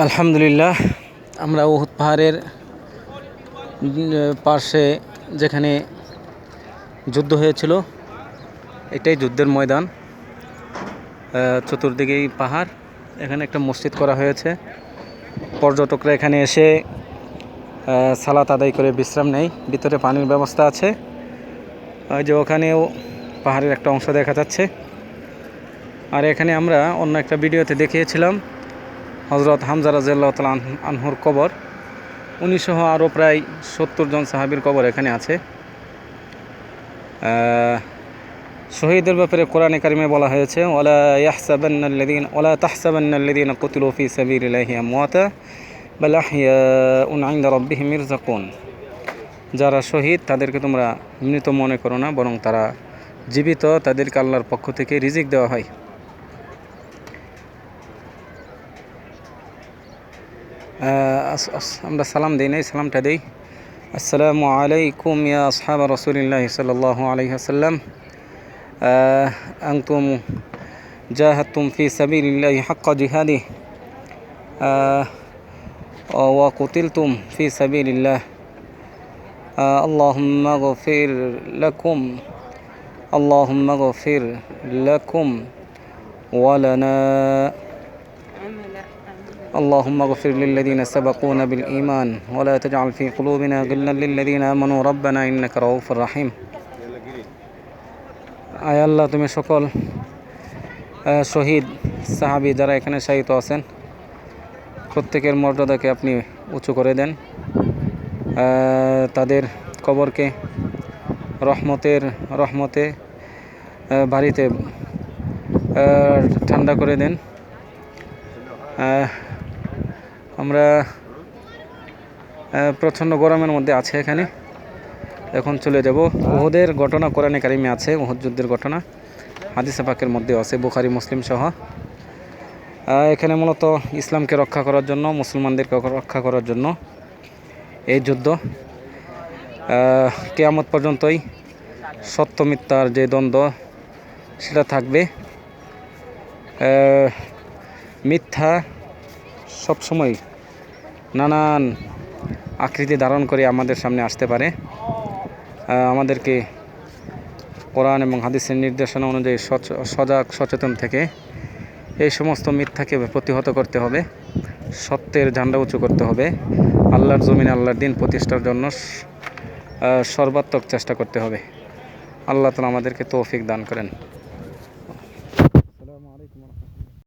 আলহামদুলিল্লাহ, আমরা উহুদ পাহাড়ের পাশে যেখানে যুদ্ধ হয়েছিল এটাই যুদ্ধের ময়দান। চতুর্দিকেই পাহাড়, এখানে একটা মসজিদ করা হয়েছে। পর্যটকরা এখানে এসে সালাত আদায় করে বিশ্রাম নেয়। ভিতরে পানির ব্যবস্থা আছে। ওই যে ওখানেও পাহাড়ের একটা অংশ দেখা যাচ্ছে। আর এখানে আমরা অন্য একটা ভিডিওতে দেখিয়েছিলাম হযরত হামজা রাদিয়াল্লাহু তাআলা আনহুর কবর। ১৯সহ আরও প্রায় ৭০ জন সাহাবীর কবর এখানে আছে। শহীদের ব্যাপারে কোরআনে কারিমে বলা হয়েছে, ওয়ালা তাহসাবান্নাল্লাযীনা কুতিলু ফী সাবিলিল্লাহি আমওয়াতা বাল আহইয়াউন ইনদা রাব্বিহিম ইরযাকুন। যারা শহীদ তাদেরকে তোমরা মৃত মনে করো না, বরং তারা জীবিত, তাদেরকে আল্লাহর পক্ষ থেকে রিজিক দেওয়া হয়। আমরা সালাম দিই নাই, সালামটা দেই। আসসালামু আলাইকুম ইয়া আসহাবা রাসূলিল্লাহি সাল্লাল্লাহু আলাইহি ওয়াসাল্লাম, আনতুম জাহাদতুম ফি সাবিলিল্লাহি হাক্কা জিহাদিহি ওয়া কুতিলতুম ফি সাবিলিল্লাহ, আল্লাহুম্মা গফির লাকুম ওয়া লানা اللهم اغفر للذين سبقونا بالإيمان ولا تجعل في قلوبنا غلا للذين آمنوا ربنا إنك رؤوف رحيم। আয় আল্লাহ, তুমি সকল শহীদ সাহাবী যারা এখানে শায়িত আছেন প্রত্যেকের মর্যাদাকে আপনি উঁচু করে দেন। তাদের কবরকে রহমতে বাড়িতে ঠান্ডা করে দেন। আমরা প্রচণ্ড গরমের মধ্যে আছে এখানে। এখন চলে যাব। উহুদের ঘটনা কোরআনে কারিমে আছে, উহুদ যুদ্ধের ঘটনা হাদিসে পাকের মধ্যে আছে, বুখারী মুসলিম সহ। এখানে মূলত ইসলামকে রক্ষা করার জন্য, মুসলমানদেরকে রক্ষা করার জন্য এই যুদ্ধ। কিয়ামত পর্যন্তই সত্য মিথ্যার যে দ্বন্দ্ব সেটা থাকবে। মিথ্যা সবসময় নানান আকৃতি ধারণ করে আমাদের সামনে আসতে পারে। আমাদেরকে কোরআন এবং হাদিসের নির্দেশনা অনুযায়ী সচেতন থেকে এই সমস্ত মিথ্যাকে প্রতিহত করতে হবে, সত্যের ঝান্ডা উঁচু করতে হবে, আল্লাহর জমিনে আল্লাহর দিন প্রতিষ্ঠার জন্য সর্বাত্মক চেষ্টা করতে হবে। আল্লাহ তাআলা আমাদেরকে তৌফিক দান করেন। আসসালামু আলাইকুম।